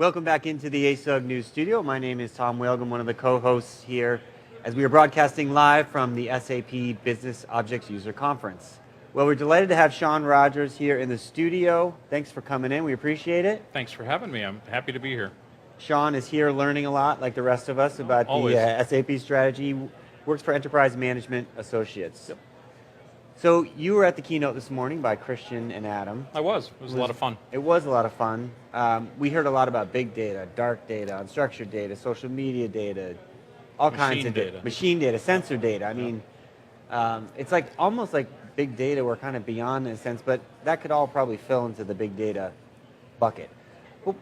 Welcome back into the ASUG News Studio. My name is Tom Whaley. I'm one of the co-hosts here as we are broadcasting live from the SAP Business Objects User Conference. Well, we're delighted to have Shawn Rogers here in the studio. Thanks for coming in. We appreciate it. Thanks for having me. I'm happy to be here. Shawn is here learning a lot, like the rest of us, about the SAP strategy. Works for Enterprise Management Associates. Yep. So you were at the keynote this morning by Christian and Adam. I was. It was a lot of fun. It was a lot of fun. We heard a lot about big data, dark data, unstructured data, social media data, all kinds of data. Machine data, sensor data. I mean, it's like almost like big data. We're kind of beyond in a sense, but that could all probably fill into the big data bucket. Well,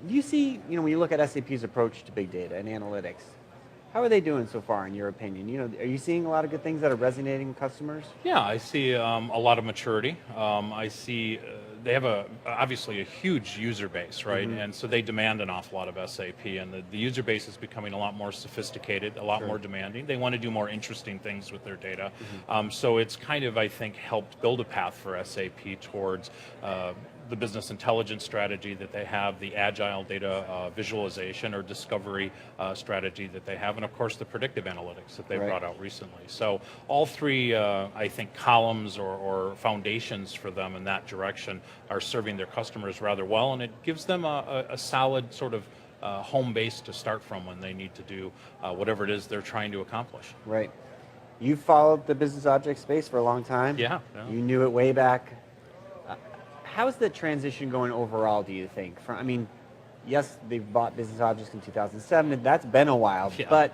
do you see, when you look at SAP's approach to big data and analytics, how are they doing so far, in your opinion? Are you seeing a lot of good things that are resonating with customers? Yeah, I see a lot of maturity. I see they have obviously a huge user base, right? Mm-hmm. And so they demand an awful lot of SAP, and the user base is becoming a lot more sophisticated, a lot more demanding. They want to do more interesting things with their data. Mm-hmm. So it's kind of, I think, helped build a path for SAP towards the business intelligence strategy that they have, the agile data visualization or discovery strategy that they have, and of course the predictive analytics that they brought out recently. So all three, I think, columns or foundations for them in that direction are serving their customers rather well, and it gives them a solid sort of home base to start from when they need to do whatever it is they're trying to accomplish. Right. You followed the business object space for a long time. Yeah. You knew it way back. How's the transition going overall, do you think? Yes, they've bought business objects in 2007. That's been a while, but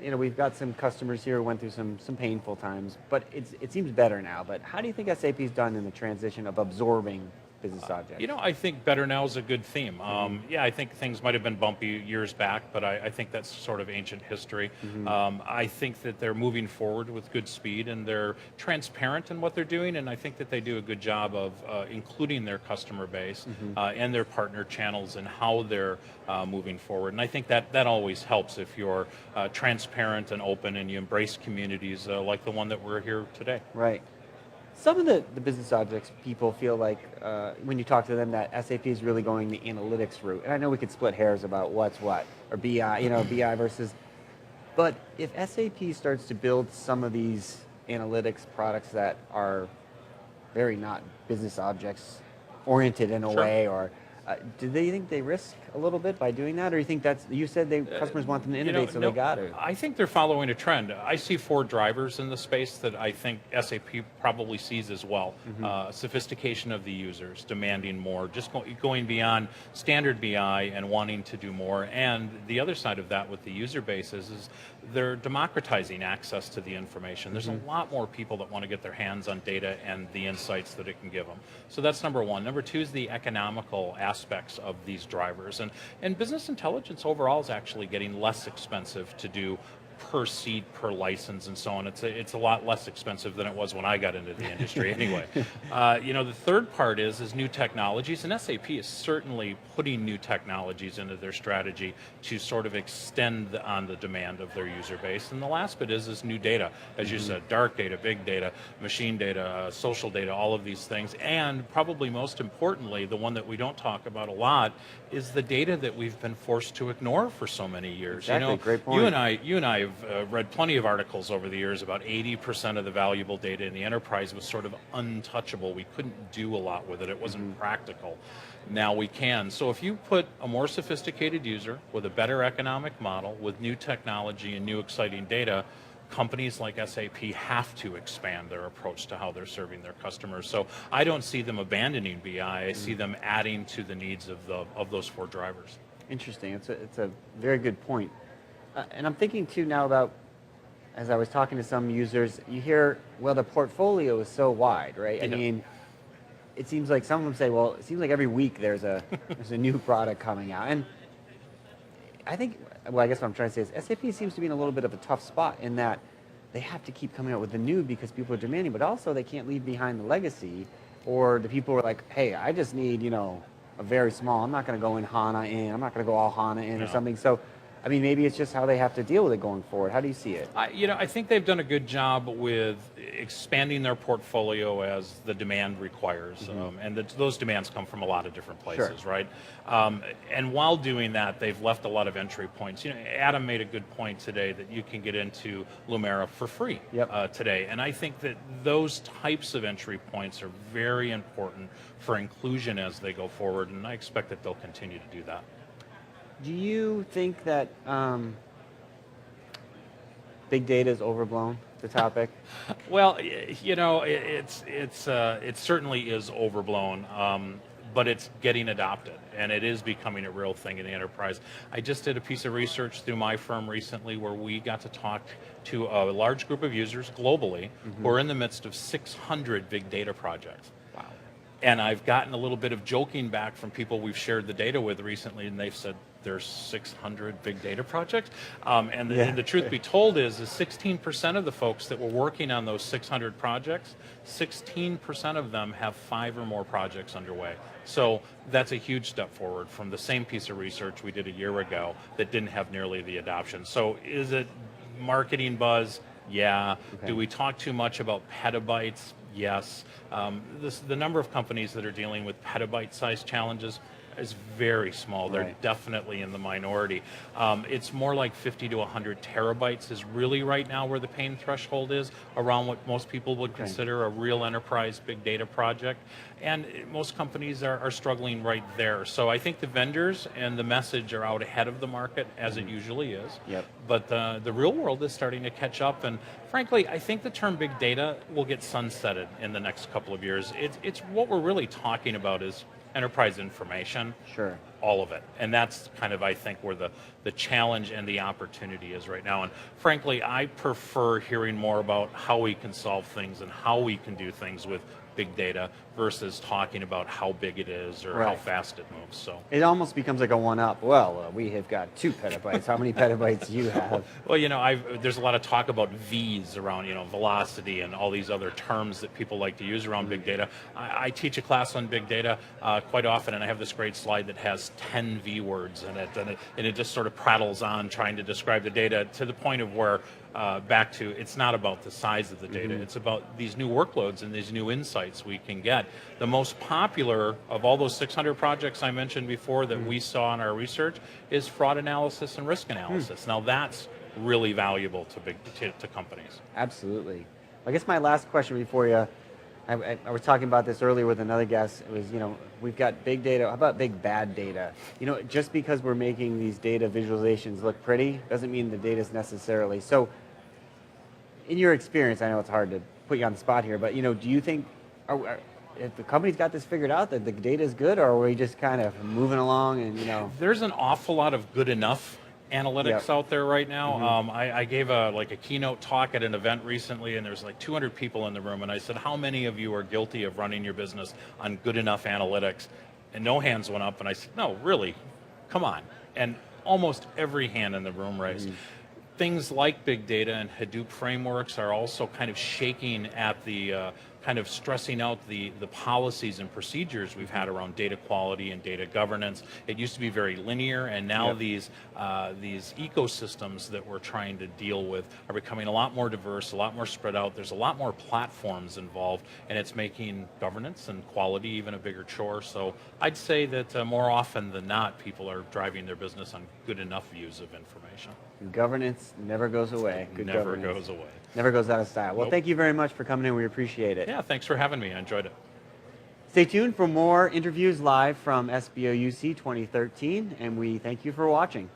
we've got some customers here who went through some painful times, but it seems better now. But how do you think SAP's done in the transition of absorbing business objects? I think better now is a good theme. Yeah, I think things might have been bumpy years back, but I think that's sort of ancient history. I think that they're moving forward with good speed, and they're transparent in what they're doing, and I think that they do a good job of including their customer base and their partner channels and how they're moving forward. And I think that always helps if you're transparent and open and you embrace communities like the one that we're here today. Right. Some of the business objects people feel like when you talk to them that SAP is really going the analytics route. And I know we could split hairs about what's what, or BI, BI versus. But if SAP starts to build some of these analytics products that are very not business objects oriented in a way, or do they think they risk a little bit by doing that, or you think you said customers want them to innovate, they got to? I think they're following a trend. I see 4 drivers in the space that I think SAP probably sees as well. Sophistication of the users, demanding more, just going beyond standard BI and wanting to do more. And the other side of that with the user bases is they're democratizing access to the information. There's a lot more people that want to get their hands on data and the insights that it can give them. So that's number one. Number two is the economical aspects of these drivers. And business intelligence overall is actually getting less expensive to do per seat, per license, and so on. It's a lot less expensive than it was when I got into the industry anyway. The third part is new technologies, and SAP is certainly putting new technologies into their strategy to sort of extend on the demand of their user base. And the last bit is new data, as you said, dark data, big data, machine data, social data, all of these things. And probably most importantly, the one that we don't talk about a lot is the data that we've been forced to ignore for so many years. Exactly, great point. You and I have read plenty of articles over the years about 80% of the valuable data in the enterprise was sort of untouchable. We couldn't do a lot with it. It wasn't practical. Now we can. So if you put a more sophisticated user with a better economic model, with new technology and new exciting data, companies like SAP have to expand their approach to how they're serving their customers. So I don't see them abandoning BI. I see them adding to the needs of those 4 drivers. Interesting. It's a very good point. And I'm thinking too now about, as I was talking to some users, you hear, well, the portfolio is so wide, right? I mean, it seems like some of them say, well, it seems like every week there's a new product coming out. And I think, I guess what I'm trying to say is SAP seems to be in a little bit of a tough spot in that they have to keep coming out with the new because people are demanding, but also they can't leave behind the legacy, or the people are like, hey, I just need, a very small, I'm not going to go in HANA in, I'm not going to go all HANA in or something. So I mean, maybe it's just how they have to deal with it going forward. How do you see it? I think they've done a good job with expanding their portfolio as the demand requires, and those demands come from a lot of different places, right? And while doing that, they've left a lot of entry points. Adam made a good point today that you can get into Lumira for free today, and I think that those types of entry points are very important for inclusion as they go forward, and I expect that they'll continue to do that. Do you think that big data is overblown, the topic? Well, it certainly is overblown, but it's getting adopted, and it is becoming a real thing in the enterprise. I just did a piece of research through my firm recently where we got to talk to a large group of users globally who are in the midst of 600 big data projects. Wow. And I've gotten a little bit of joking back from people we've shared the data with recently, and they've said, there's 600 big data projects. And the truth be told is 16% of the folks that were working on those 600 projects, 16% of them have 5 or more projects underway. So that's a huge step forward from the same piece of research we did a year ago that didn't have nearly the adoption. So is it marketing buzz? Yeah. Okay. Do we talk too much about petabytes? Yes. The number of companies that are dealing with petabyte-sized challenges is very small. They're definitely in the minority. It's more like 50 to 100 terabytes is really right now where the pain threshold is around what most people would consider a real enterprise big data project. And most companies are struggling right there. So I think the vendors and the message are out ahead of the market, as it usually is. But the real world is starting to catch up. And frankly, I think the term big data will get sunsetted in the next couple of years. It's what we're really talking about is enterprise information, all of it. And that's kind of, I think, where the challenge and the opportunity is right now. And frankly, I prefer hearing more about how we can solve things and how we can do things with big data versus talking about how big it is or how fast it moves. So it almost becomes like a one-up. Well, we have got 2 petabytes. How many petabytes do you have? Well, there's a lot of talk about V's around, velocity and all these other terms that people like to use around big data. I teach a class on big data quite often, and I have this great slide that has 10 V words in it, and it just sort of prattles on trying to describe the data to the point of where back to, it's not about the size of the data, it's about these new workloads and these new insights we can get. The most popular of all those 600 projects I mentioned before that we saw in our research is fraud analysis and risk analysis. Now that's really valuable to companies. Absolutely. I guess my last question before you, I was talking about this earlier with another guest. It was, we've got big data. How about big bad data? Just because we're making these data visualizations look pretty doesn't mean the data is necessarily. So in your experience, I know it's hard to put you on the spot here, but do you think if the company's got this figured out that the data is good, or are we just kind of moving along and There's an awful lot of good enough analytics out there right now. I gave a keynote talk at an event recently, and there's like 200 people in the room, and I said, how many of you are guilty of running your business on good enough analytics? And no hands went up, and I said, no, really, come on. And almost every hand in the room raised. Things like big data and Hadoop frameworks are also kind of shaking at the kind of stressing out the policies and procedures we've had around data quality and data governance. It used to be very linear, and now these ecosystems that we're trying to deal with are becoming a lot more diverse, a lot more spread out. There's a lot more platforms involved, and it's making governance and quality even a bigger chore. So I'd say that more often than not, people are driving their business on good enough views of information. Governance never goes away. Never goes away. Never goes out of style. Well, thank you very much for coming in. We appreciate it. Yeah, thanks for having me. I enjoyed it. Stay tuned for more interviews live from SBOUC 2013, and we thank you for watching.